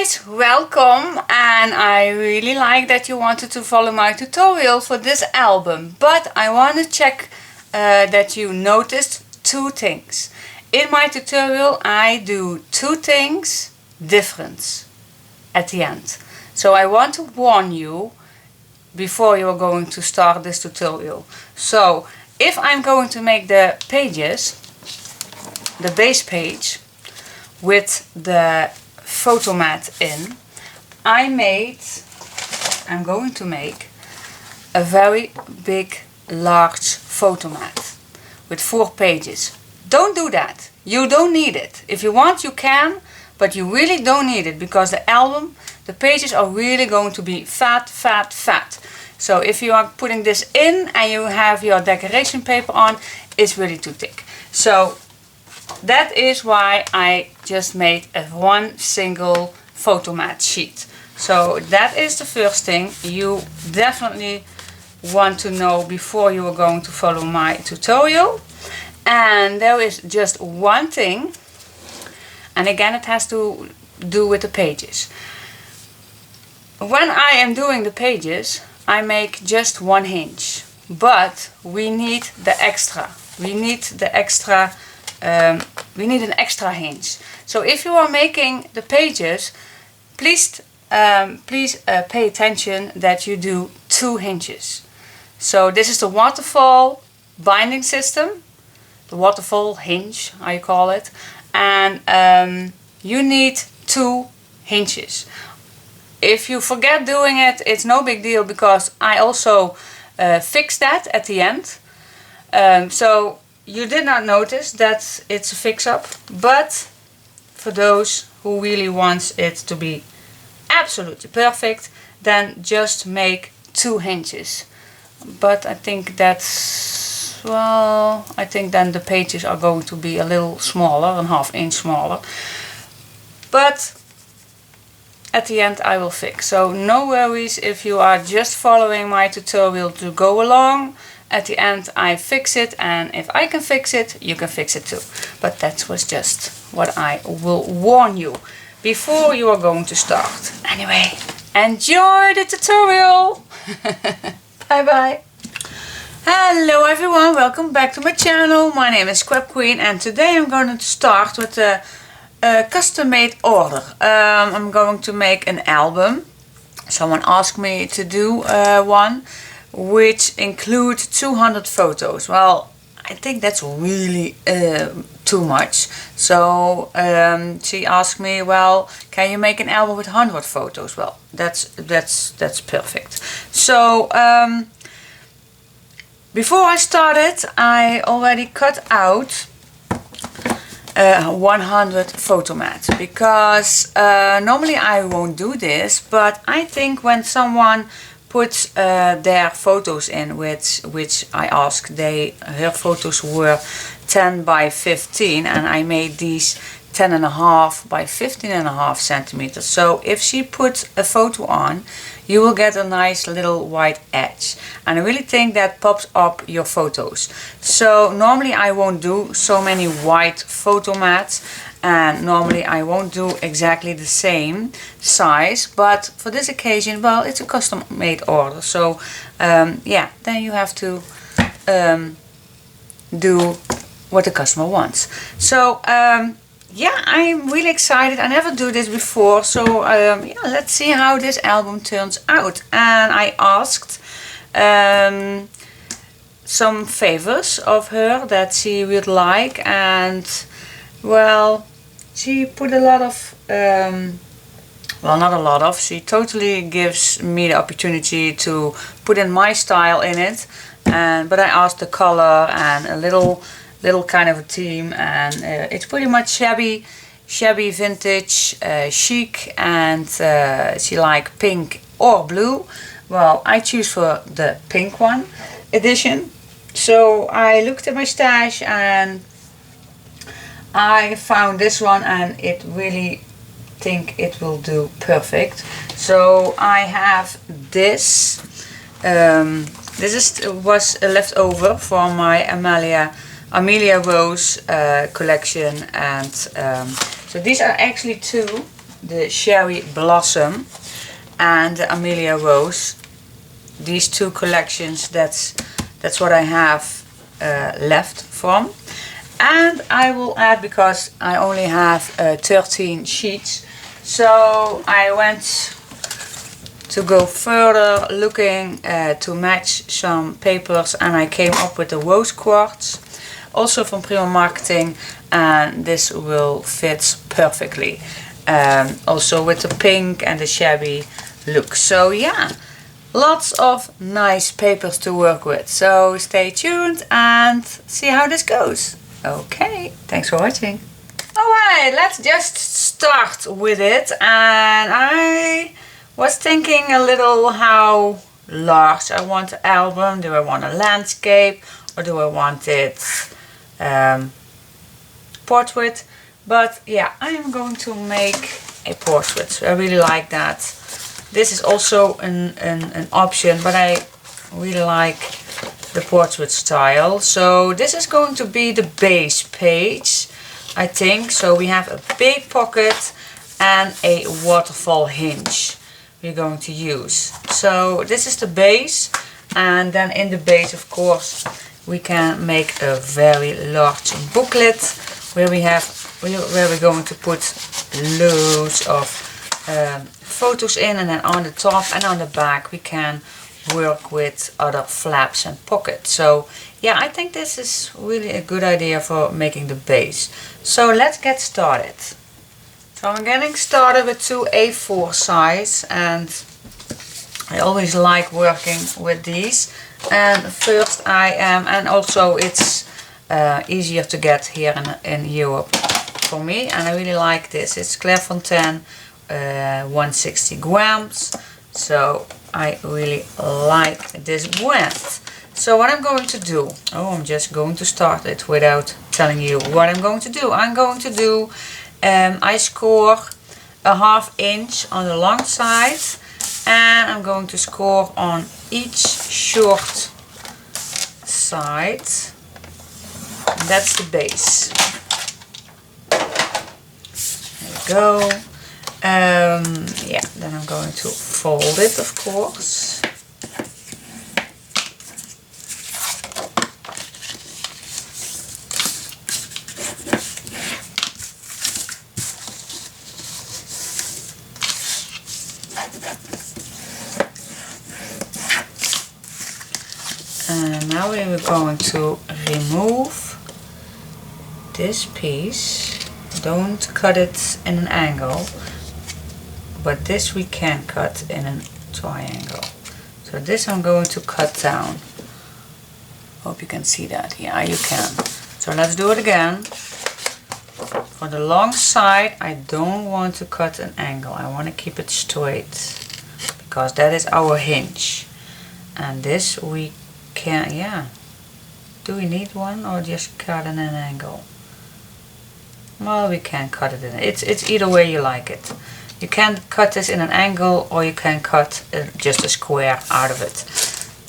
guys, welcome, and I really like that you wanted to follow my tutorial for this album, but I want to check that you noticed two things. In my tutorial I do two things different at the end. So I want to warn you before you are going to start this tutorial. So if I'm going to make the pages, the base page with the photo mat in, I'm going to make a very big large photo mat with 4 pages. Don't do that. You don't need it. If you want you can, but you really don't need it because the album, the pages are really going to be fat. So if you are putting this in and you have your decoration paper on, it's really too thick. So that is why I just made one single photo mat sheet. So that is the first thing you definitely want to know before you are going to follow my tutorial. And there is just one thing, and again it has to do with the pages. When I am doing the pages, I make just 1 hinge, but we need the extra. We need the extra. We need an extra hinge. So if you are making the pages, please pay attention that you do 2 hinges. So this is the waterfall binding system, the waterfall hinge I call it, and you need 2 hinges. If you forget doing it, it's no big deal because I also fix that at the end. So you did not notice that it's a fix-up, but for those who really wants it to be absolutely perfect, then just make 2 hinges. But I think that's, well, I think then the pages are going to be a little smaller, a ½ inch smaller. But at the end I will fix. So no worries if you are just following my tutorial to go along. At the end I fix it, and if I can fix it, you can fix it too. But that was just what I will warn you before you are going to start. Anyway, enjoy the tutorial! Bye bye! Hello everyone, welcome back to my channel. My name is Scrap Queen, and today I'm going to start with a custom made order. I'm going to make an album. Someone asked me to do one which include 200 photos. Well, I think that's really too much. So she asked me, well, can you make an album with 100 photos? Well, that's perfect. So before I started, I already cut out 100 photo mats, because normally I won't do this, but I think when someone puts their photos in, which I asked, her photos were 10 by 15, and I made these 10.5 by 15.5 centimeters. So if she puts a photo on, you will get a nice little white edge, and I really think that pops up your photos. So normally I won't do so many white photo mats, and normally I won't do exactly the same size, but for this occasion, well, it's a custom made order, so yeah, then you have to do what the customer wants. So yeah, I'm really excited. I never do this before, so yeah, let's see how this album turns out. And I asked some favors of her that she would like, and well, she put a lot of, well, not a lot of, she totally gives me the opportunity to put in my style in it, but I asked the color and a little kind of a theme, and it's pretty much shabby vintage, chic, and she like pink or blue. Well, I choose for the pink one edition. So I looked at my stash and I found this one, and it really think it will do perfect. So I have this. This was left over from my Amelia Rose collection, and so these are actually 2 the Cherry Blossom and the Amelia Rose. These two collections, that's what I have left from. And I will add, because I only have 13 sheets, so I went to go further looking to match some papers, and I came up with the rose quartz, also from Prima Marketing, and this will fit perfectly. Also with the pink and the shabby look. So yeah, lots of nice papers to work with. So stay tuned and see how this goes. Okay, thanks for watching. Alright, let's just start with it. And I was thinking a little how large I want the album. Do I want a landscape or do I want it portrait? But yeah, I am going to make a portrait. So I really like that. This is also an option, but I really like the portrait style. So this is going to be the base page, I think. So we have a big pocket and a waterfall hinge we're going to use. So this is the base, and then in the base, of course, we can make a very large booklet where we're going to put loads of photos in, and then on the top and on the back we can work with other flaps and pockets. So yeah, I think this is really a good idea for making the base. So let's get started. So I'm getting started with 2 A4 size, and I always like working with these. And first and also it's easier to get here in Europe for me, and I really like this. It's Clairefontaine 160 grams, so I really like this brand. So what I'm going to do, I'm just going to start it without telling you what I'm going to do. I score a ½ inch on the long side, and I'm going to score on each short side. That's the base. There we go. Yeah, then I'm going to fold it, of course. And now we're going to remove this piece. Don't cut it in an angle, but this we can cut in a triangle. So this I'm going to cut down. Hope you can see that. Yeah, you can. So let's do it again. For the long side, I don't want to cut an angle. I want to keep it straight, because that is our hinge. And this we can, yeah. Do we need one or just cut in an angle? Well, we can cut it in. It's either way you like it. You can cut this in an angle, or you can cut just a square out of it.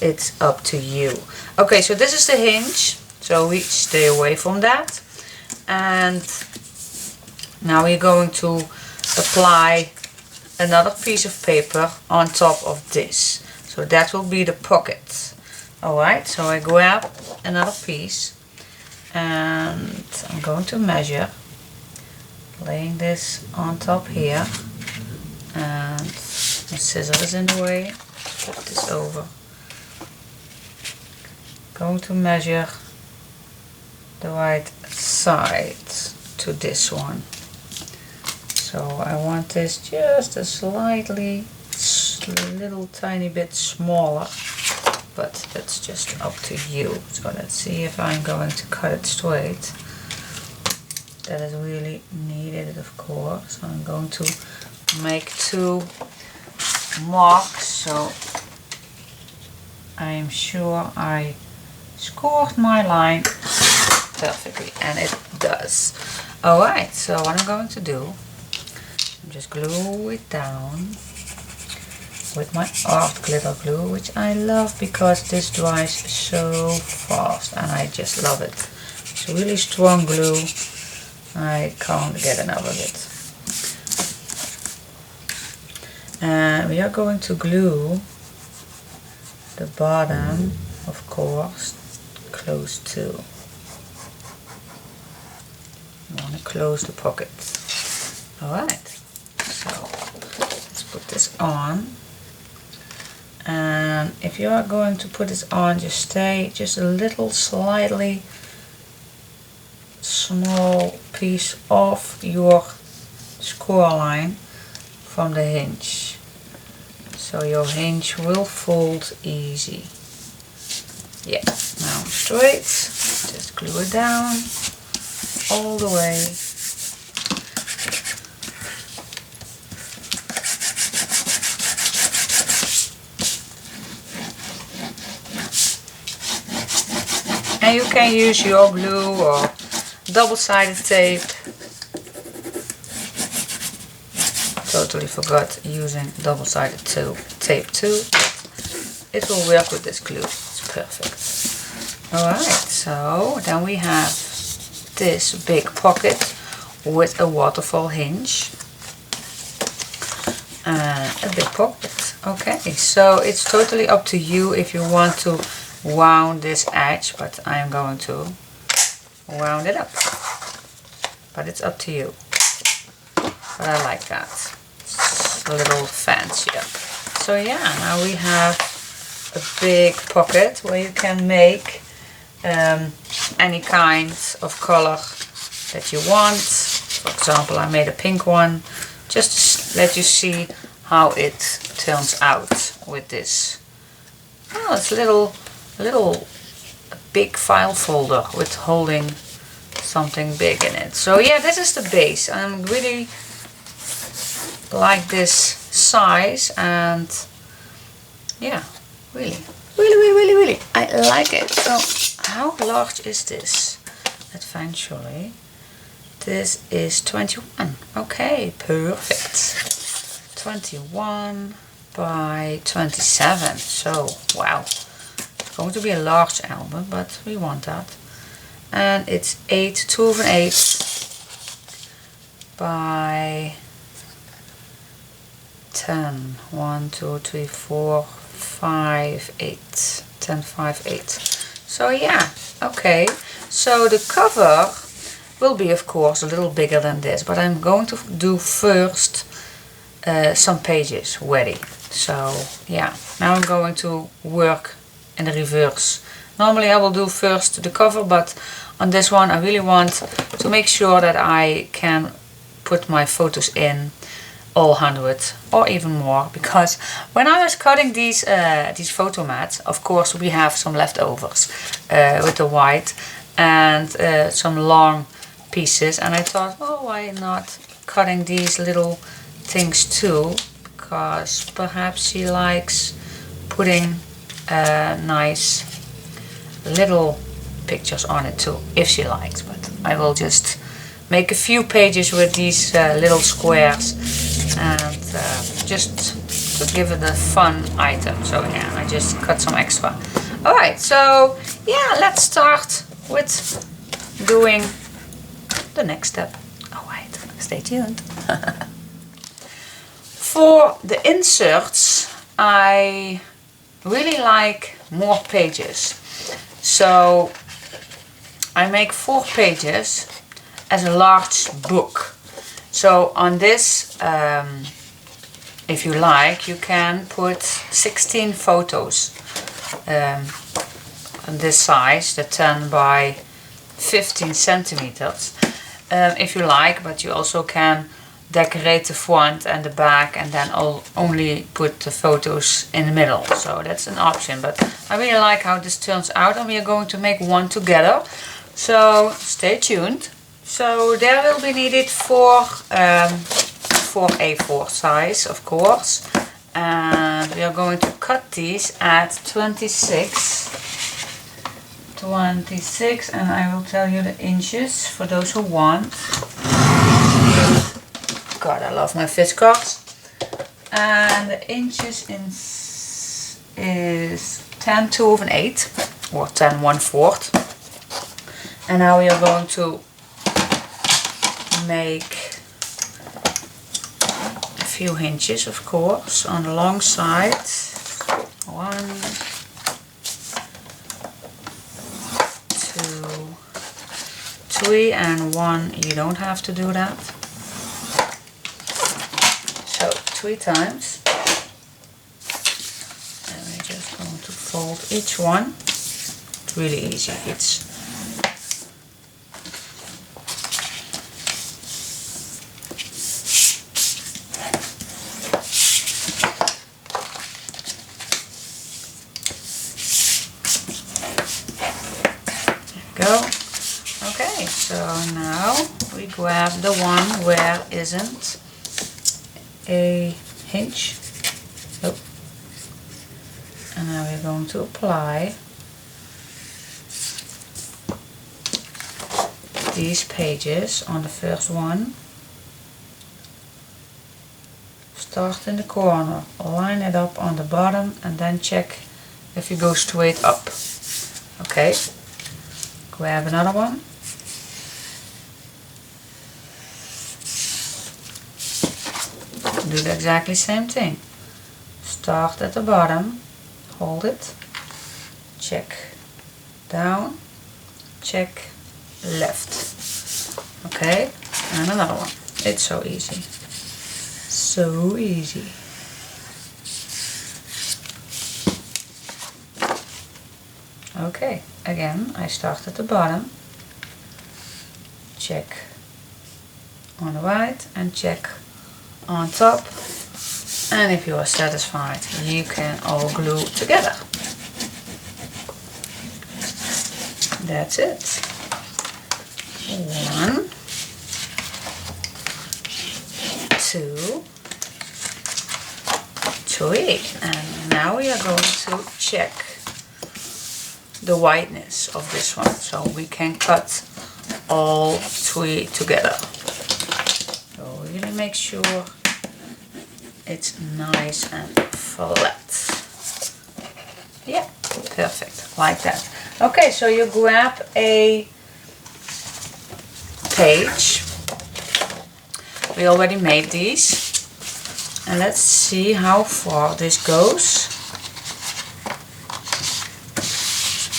It's up to you. Okay, so this is the hinge, so we stay away from that. And now we're going to apply another piece of paper on top of this. So that will be the pocket. Alright, so I grab another piece and I'm going to measure, laying this on top here, and the scissor is in the way. Put this over. Going to measure the right side to this one. So I want this just a slightly, little tiny bit smaller, but that's just up to you. So let's see if I'm going to cut it straight. That is really needed, of course. So I'm going to make 2 marks, so I am sure I scored my line perfectly, and it does. Alright, so what I'm going to do, just glue it down with my art glitter glue, which I love because this dries so fast, and I just love it. It's a really strong glue. I can't get enough of it. And we are going to glue the bottom, of course, close to. You want to close the pocket. Alright, so let's put this on. And if you are going to put this on, just stay just a little slightly small piece off your score line from the hinge. So your hinge will fold easy. Yeah, now straight, just glue it down all the way. And you can use your glue or double-sided tape. Totally forgot using double-sided tape too. It will work with this glue. It's perfect. Alright, so then we have this big pocket with a waterfall hinge. And a big pocket. Okay, so it's totally up to you if you want to wound this edge, but I'm going to wound it up. But it's up to you. But I like that. It's a little fancier. So yeah, now we have a big pocket where you can make any kind of color that you want. For example, I made a pink one, just to let you see how it turns out with this. Oh, it's a little big file folder with holding something big in it. So yeah, this is the base. I really like this size, and yeah, really I like it. So how large is this? Eventually, this is 21. Okay, perfect. 21 by 27. So wow. Going to be a large album, but we want that. And it's 2 and 8 by 10. 1, 2, 3, 4, 5, 8. 10, 5, 8. So yeah, okay. So the cover will be, of course, a little bigger than this, but I'm going to do first some pages ready. So yeah, now I'm going to work in the reverse. Normally I will do first the cover, but on this one I really want to make sure that I can put my photos in all 100 or even more, because when I was cutting these photo mats, of course we have some leftovers with the white and some long pieces, and I thought, oh, why not cutting these little things too, because perhaps she likes putting nice little pictures on it too, if she likes. But I will just make a few pages with these little squares, and just to give it a fun item. So yeah, I just cut some extra. Alright, so yeah, let's start with doing the next step. Oh wait, stay tuned. For the inserts, I really like more pages, so I make 4 pages as a large book. So on this, if you like, you can put 16 photos on this size, the 10 by 15 centimeters, if you like, but you also can decorate the front and the back and then only put the photos in the middle. So that's an option, but I really like how this turns out, and we are going to make one together. So stay tuned. So there will be needed for A4 size, of course, and we are going to cut these at 26, and I will tell you the inches for those who want. God, I love my fish cards. And the inches is 10 2 and 8 or 10 1/4. And now we are going to make a few hinges, of course, on the long side. 1, 2, 3, and 1. You don't have to do that. So 3 times. And we're just going to fold each one. It's really easy. It's go. Okay, so now we grab the one where isn't a hinge. Oh. And now we're going to apply these pages on the first one. Start in the corner, line it up on the bottom, and then check if you go straight up. Okay. Grab another one. Do the exactly same thing. Start at the bottom, hold it, check down, check left. Okay, and another one. It's so easy. So easy. Okay, again, I start at the bottom, check on the right and check on top, and if you are satisfied, you can all glue together. That's it. 1, 2, 3, and now we are going to check the whiteness of this one, so we can cut all 3 together. So really make sure it's nice and flat. Yeah, perfect, like that. Okay, so you grab a page. We already made these, and let's see how far this goes.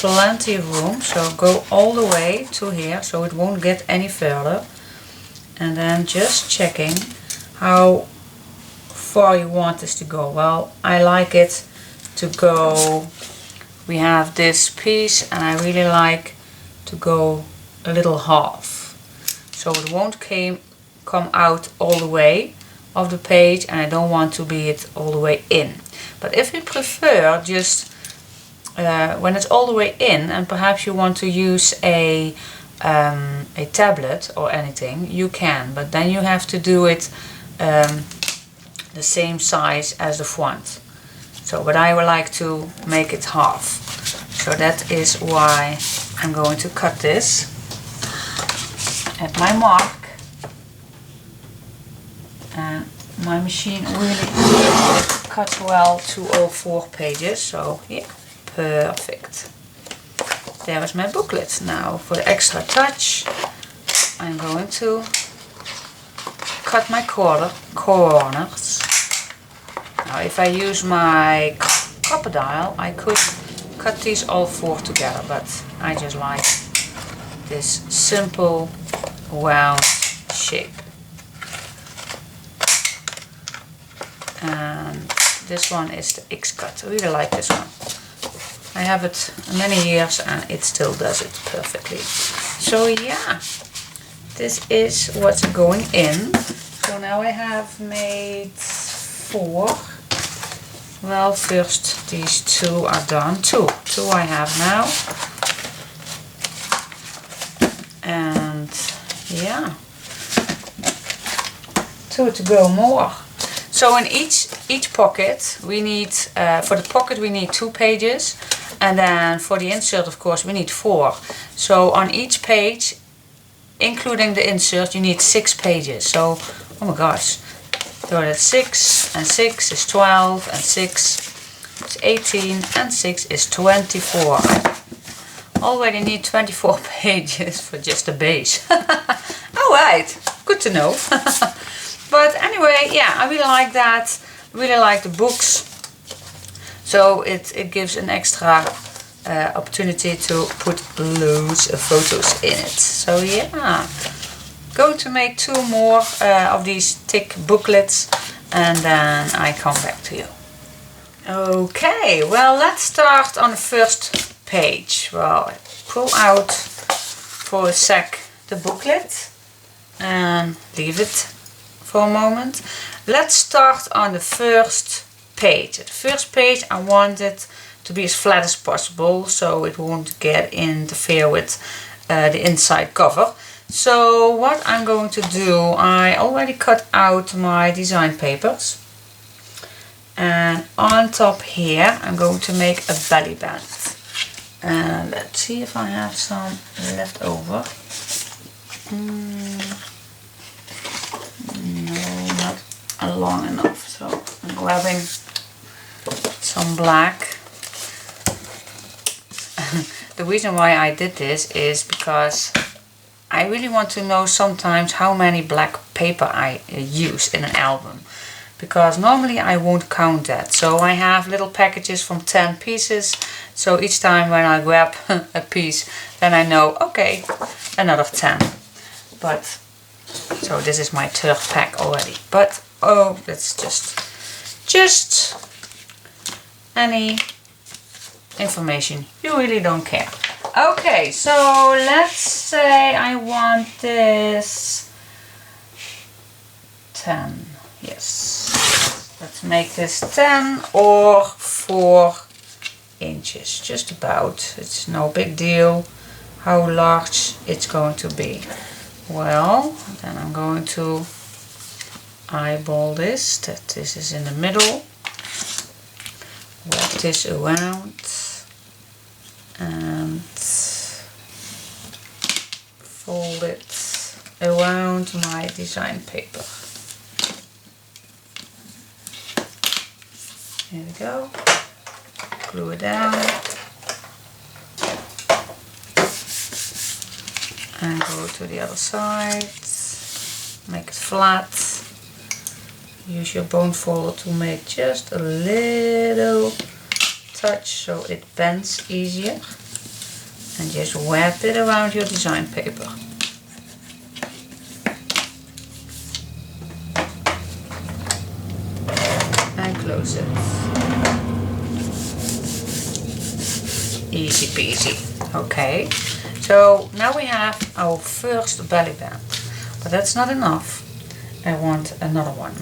Plenty of room, so go all the way to here so it won't get any further, and then just checking how far you want this to go. Well, I like it to go, we have this piece and I really like to go a little half, so it won't come out all the way of the page, and I don't want to be it all the way in. But if you prefer just when it's all the way in, and perhaps you want to use a tablet or anything, you can, but then you have to do it the same size as the front. So, but I would like to make it half, so that is why I'm going to cut this at my mark, and my machine really cuts well to all 4 pages, so yeah. Perfect. There is my booklet. Now for the extra touch, I'm going to cut my corners. Now if I use my copper dial, I could cut these all 4 together, but I just like this simple round shape. And this one is the X-cut. I really like this one. I have it many years and it still does it perfectly. So yeah, this is what's going in. So now I have made 4. Well, first these 2 are done. 2 I have now. And yeah, 2 to go more. So in each pocket we need, for the pocket we need 2 pages. And then for the insert, of course, we need 4. So on each page, including the insert, you need 6 pages. So, oh my gosh, so that's 6, and 6 is 12, and 6 is 18, and 6 is 24. Already need 24 pages for just a base. Alright, good to know. But anyway, yeah, I really like that. Really like the books. So it gives an extra opportunity to put loads of photos in it. So yeah, going to make 2 more of these thick booklets, and then I come back to you. Okay, well, let's start on the first page. Well, I pull out for a sec the booklet and leave it for a moment. Let's start on the first page. At the first page I want it to be as flat as possible so it won't interfere with the inside cover. So what I'm going to do, I already cut out my design papers, and on top here I'm going to make a belly band. And let's see if I have some left over. No, not long enough, so I'm grabbing some black. The reason why I did this is because I really want to know sometimes how many black paper I use in an album, because normally I won't count that. So I have little packages from 10 pieces, so each time when I grab a piece, then I know, okay, another 10. But so this is my 3rd pack already. But oh, that's just any information, you really don't care. Okay, so let's say I want this 10. Yes, let's make this 10 or 4 inches, just about. It's no big deal how large it's going to be. Well, then I'm going to eyeball this, that this is in the middle. Wrap this around and fold it around my design paper. Here we go. Glue it down and go to the other side. Make it flat. Use your bone folder to make just a little touch so it bends easier, and just wrap it around your design paper. And close it. Easy peasy. Okay, so now we have our first belly band, but that's not enough. I want another one.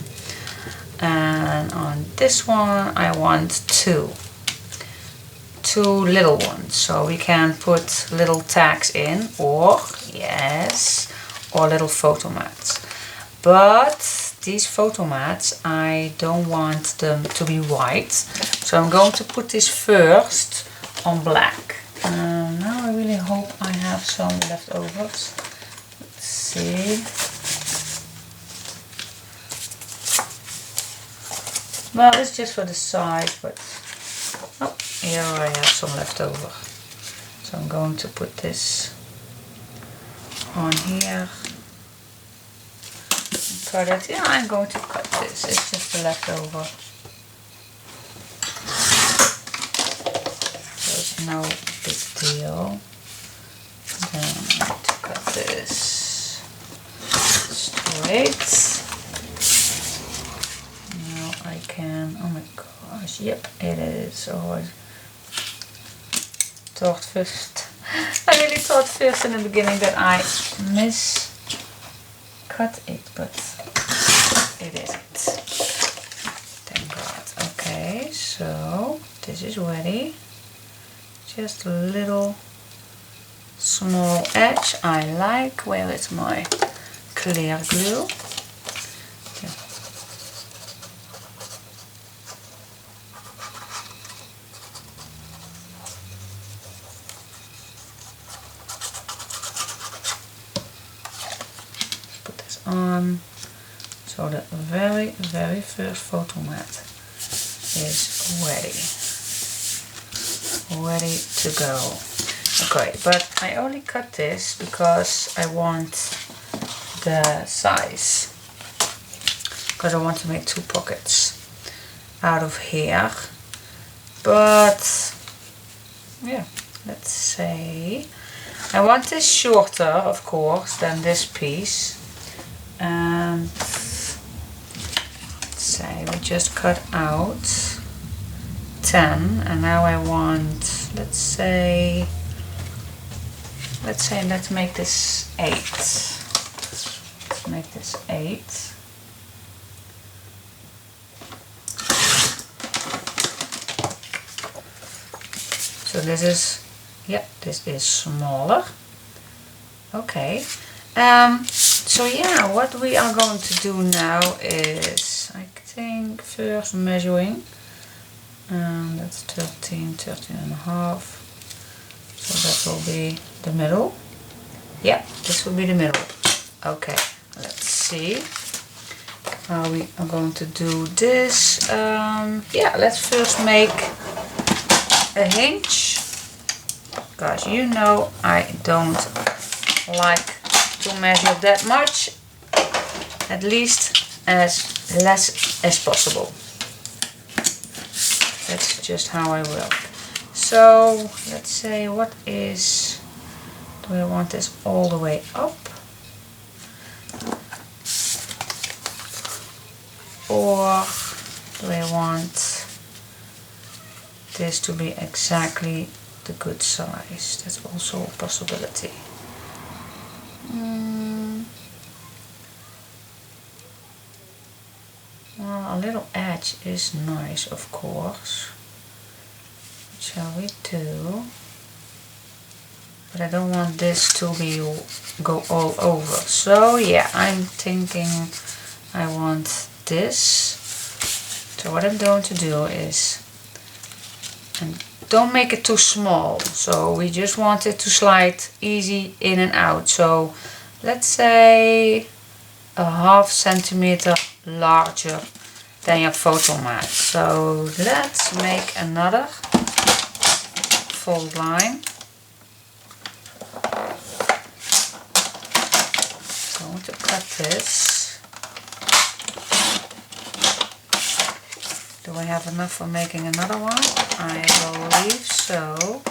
And on this one I want 2 little ones, so we can put little tags in, or yes, or little photo mats. But these photo mats, I don't want them to be white, so I'm going to put this first on black. Now I really hope I have some leftovers. Let's see. Well, it's just for the side, but oh, here I have some left over. So I'm going to put this on here. Cut it. Yeah, I'm going to cut this. It's just a leftover. So it's no big deal. Then I'm going to cut this straight. I can, oh my gosh, yep, it is. Oh, I thought first, I really thought first in the beginning that I miscut it, but it isn't. Thank God. Okay, so this is ready. Just a little small edge I like. Where is my clear glue? On, so the very first photo mat is ready to go. Okay, but I only cut this because I want the size because I want to make 2 pockets out of here. But yeah, let's say I want this shorter, of course, than this piece. And let's say we just cut out 10, and now I want, let's make this 8. Let's make this 8. So this is, yeah, this is smaller. Okay. So yeah, what we are going to do now is, I think, first measuring. That's 13 and a half. So that will be the middle. Yeah, this will be the middle. Okay, let's see how we are going to do this. Yeah, let's first make a hinge, because you know I don't like to measure that much, at least as less as possible. That's just how I work. So let's say, what is, do I want this all the way up, or do I want this to be exactly the good size? That's also a possibility. Well, a little edge is nice, of course. What shall we do? But I don't want this to go all over. So yeah, I'm thinking I want this. So what I'm going to do is, and don't make it too small. So we just want it to slide easy in and out. So let's say a ½ centimeter larger than your photo mat. So let's make another fold line. Going to cut this. Do I have enough for making another one? I believe so.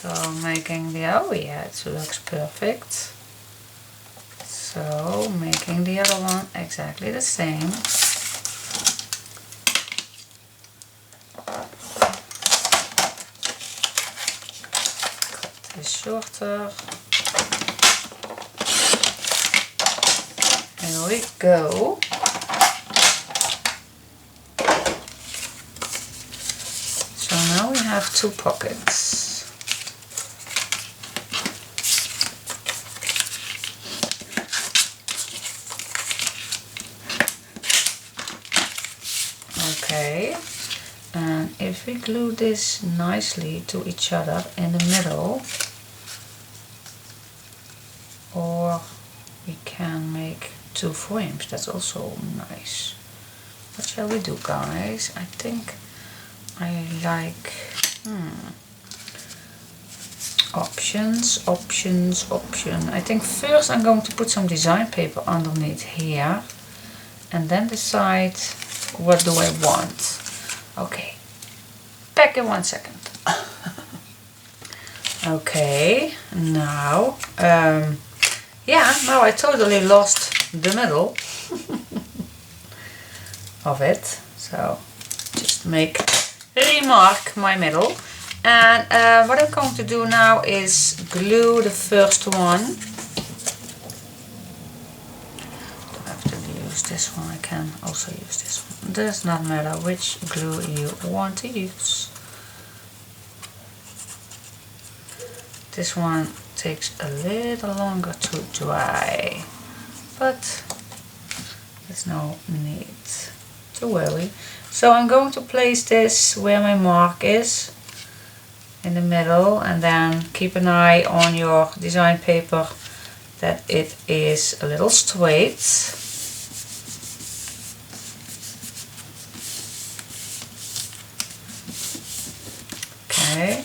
So making the, oh yeah, it looks perfect. So making the other one exactly the same. Cut this shorter. Here we go. So now we have 2 pockets. Okay, and if we glue this nicely to each other in the middle, or we can make 2 frames, that's also nice. What shall we do, guys? I think I like options. I think first I'm going to put some design paper underneath here, and then decide what do I want. Okay, back in 1 second. Okay, now yeah, now I totally lost the middle of it, so just remark my middle. And what I'm going to do now is glue the first one. This one, I can also use this one. It does not matter which glue you want to use. This one takes a little longer to dry, but there's no need to worry. So I'm going to place this where my mark is, in the middle, and then keep an eye on your design paper that it is a little straight. Okay,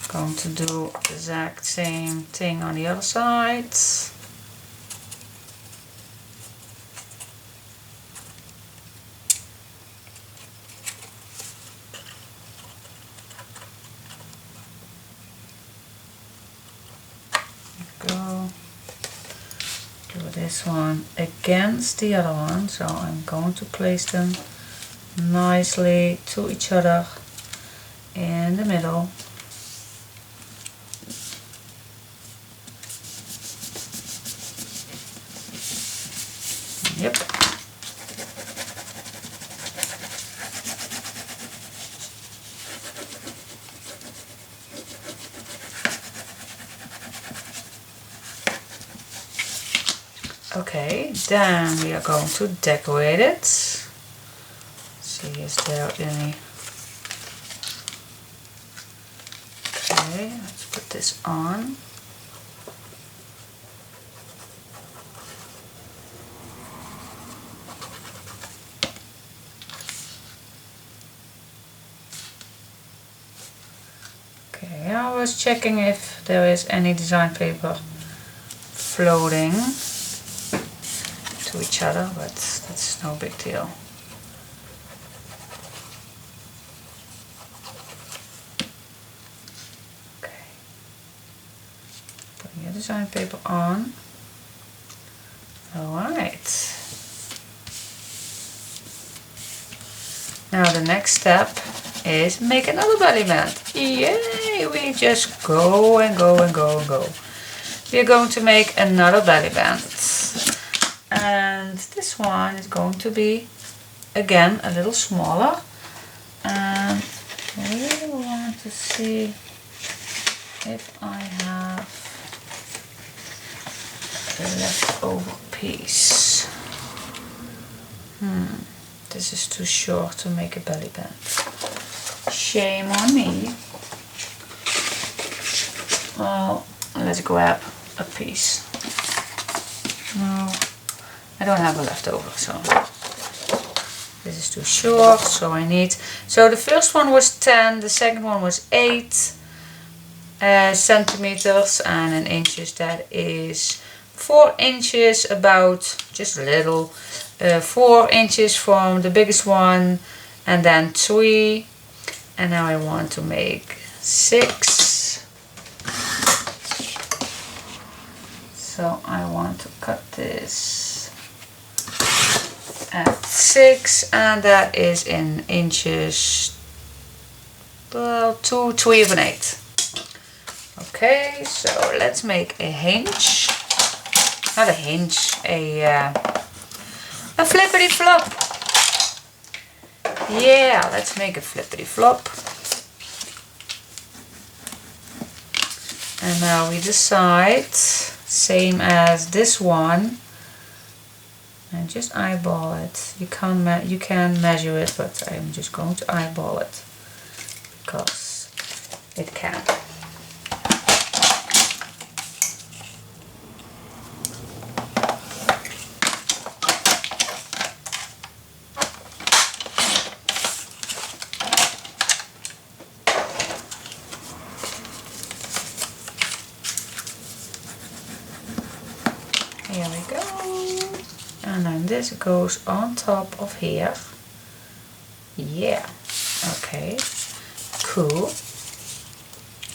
going to do the exact same thing on the other side. Go. Do this one against the other one, so I'm going to place them nicely to each other in the middle. Yep. Okay, then we are going to decorate it. See, is there any? Okay, let's put this on. Okay, I was checking if there is any design paper floating to each other, but that's no big deal. Okay, putting your design paper on. Alright. Now the next step is make another belly band. Yay! We just go and go and go and go. We are going to make another belly band. And this one is going to be again a little smaller. And I really want to see if I have a leftover piece. This is too short to make a belly band. Shame on me. Well, let's grab a piece. No, I don't have a leftover, so this is too short, so I need... So the first one was 10, the second one was 8 centimeters, and in inches that is 4 inches, about just a little. 4 inches from the biggest one, and then 3. And now I want to make 6. So I want to cut this at 6, and that is in inches, well, 2 3/8. Okay, so let's make a hinge. Not a hinge, a flippity-flop. Yeah, let's make a flippity-flop. And now we decide, same as this one, and just eyeball it. You can measure it, but I'm just going to eyeball it because it can. Here we go, and then this goes on top of here. Yeah, okay, cool.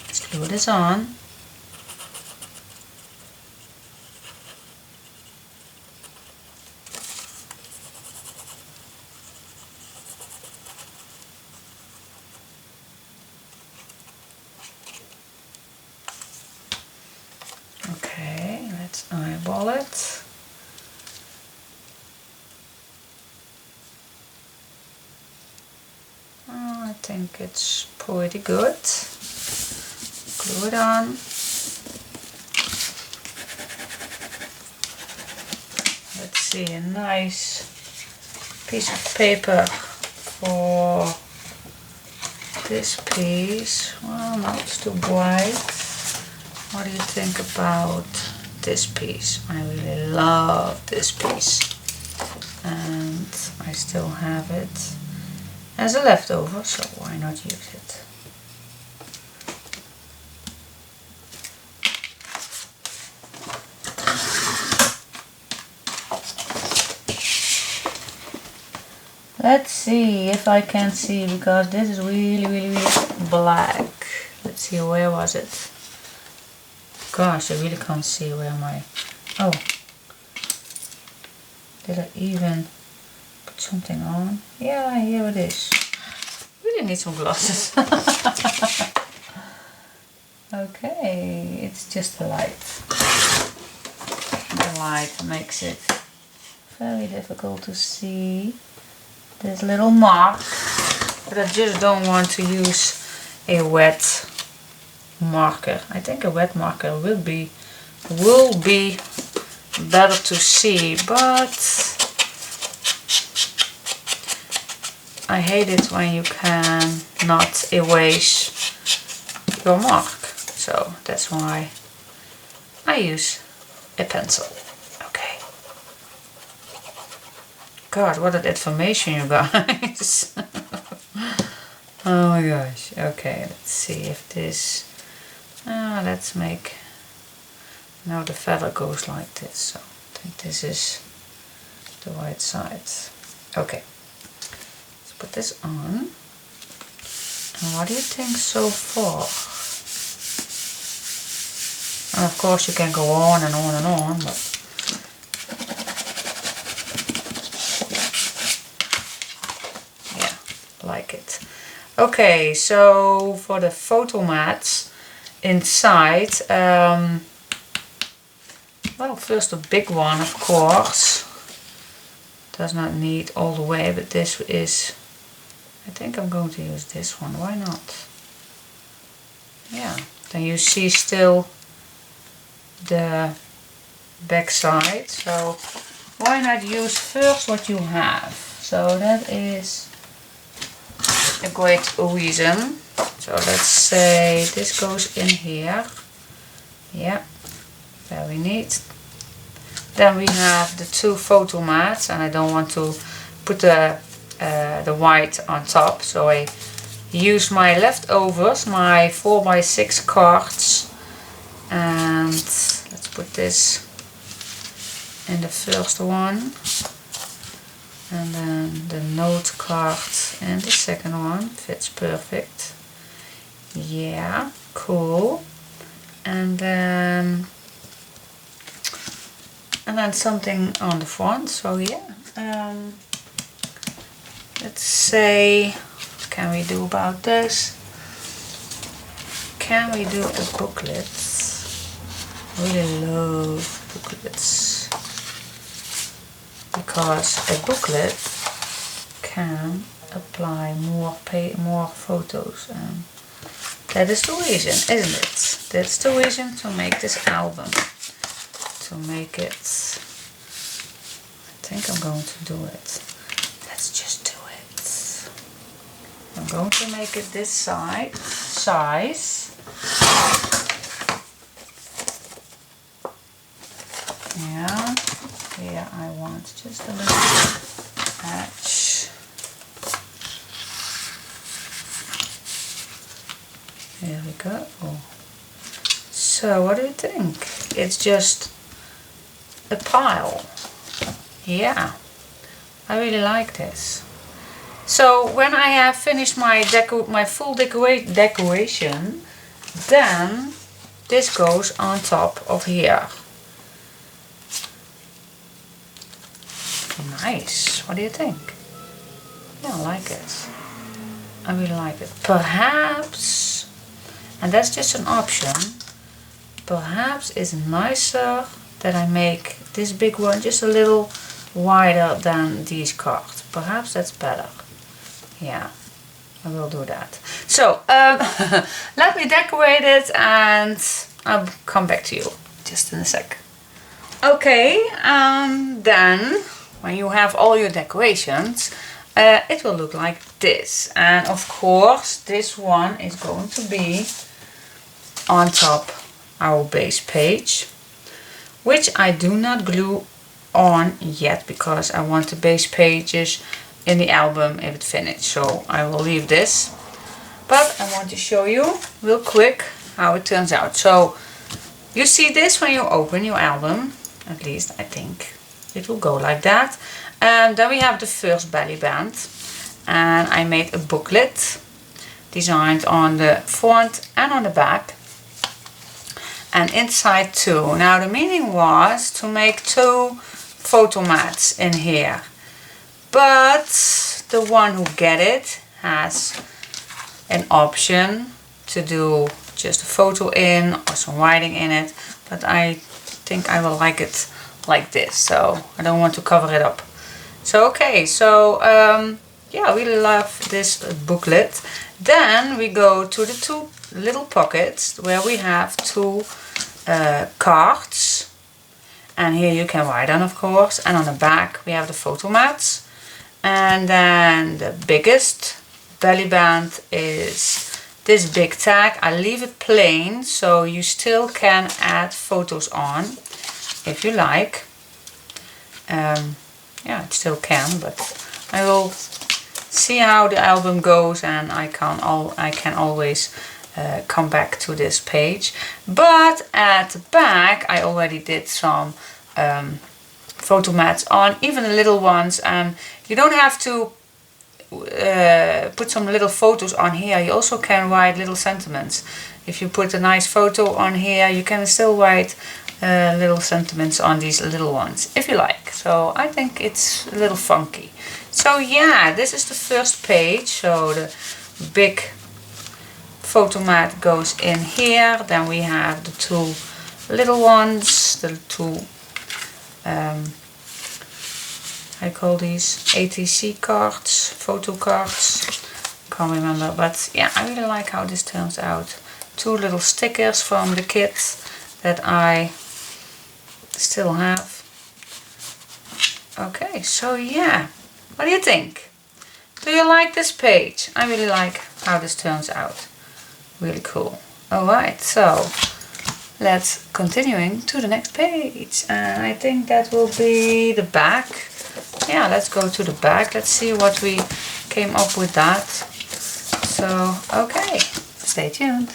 Let's glue this on. Okay, let's eyeball it. Oh, I think it's pretty good. Glue it on. Let's see, a nice piece of paper for this piece. Well, no, it's too bright. What do you think about this piece? I really love this piece, and I still have it as a leftover, so why not use it? Let's see if I can see, because this is really black. Let's see, where was it? Gosh, I really can't see where my... Oh. Did I even put something on? Yeah, here it is. Really need some glasses. Okay, it's just the light. The light makes it very difficult to see this little mark. But I just don't want to use a wet marker. I think a wet marker will be better to see, but I hate it when you can not erase your mark. So that's why I use a pencil. Okay. God, what an information, you guys. Oh my gosh. Okay, let's see if this... let's make... Now the feather goes like this, so I think this is the right side. Okay. Let's put this on. And what do you think so far? And of course you can go on and on and on, but yeah, like it. Okay, so for the photo mats inside, well, first a big one, of course. Does not need all the way, but this is, I think I'm going to use this one. Why not? Yeah, then you see still the back side, so why not use first what you have? So that is a great reason. So let's say this goes in here. Yeah, very neat. Then we have the two photo mats, and I don't want to put the white on top, so I use my leftovers, my 4x6 cards, and let's put this in the first one, and then the note card in the second one. Fits perfect. Yeah, cool. And then something on the front. So yeah, let's say, what can we do about this? Can we do a booklet? I really love booklets, because a booklet can apply more photos, and that is the reason, isn't it? That's the reason to make this album. To make it, I think I'm going to do it. Let's just do it. I'm going to make it this size. Yeah, here I want just a little patch. There we go. So what do you think? It's just a pile. Yeah, I really like this. So when I have finished my full decoration, then this goes on top of here. Nice. What do you think? Yeah, I like it. I really like it. Perhaps, and that's just an option, perhaps it's nicer that I make this big one just a little wider than these cards. Perhaps that's better. Yeah, I will do that. So let me decorate it and I'll come back to you just in a sec. Okay, then when you have all your decorations, it will look like this. And of course this one is going to be on top our base page, which I do not glue on yet because I want the base pages in the album if it's finished. So I will leave this, but I want to show you real quick how it turns out. So you see this when you open your album, at least I think it will go like that. Then we have the first belly band, and I made a booklet designed on the front and on the back, and inside too. Now the meaning was to make 2 photo mats in here, but the one who get it has an option to do just a photo in or some writing in it, but I think I will like it like this, so I don't want to cover it up. So okay, so yeah, I really love this booklet. Then we go to the 2 little pockets where we have 2 cards, and here you can write on, of course, and on the back we have the photo mats. And then the biggest belly band is this big tag. I leave it plain so you still can add photos on if you like. Yeah, it still can, but I will see how the album goes, and I can always come back to this page. But at the back I already did some photo mats on, even the little ones, and you don't have to put some little photos on here. You also can write little sentiments. If you put a nice photo on here, you can still write little sentiments on these little ones if you like. So I think it's a little funky. So yeah, this is the first page. So the big photo mat goes in here. Then we have the 2 little ones, the 2 I call these ATC cards, photo cards, can't remember, but yeah, I really like how this turns out. 2 little stickers from the kit that I still have. Okay, so yeah, what do you think? Do you like this page? I really like how this turns out. Really cool. Alright, so let's continuing to the next page, and I think that will be the back. Yeah, let's go to the back. Let's see what we came up with that. So okay, stay tuned.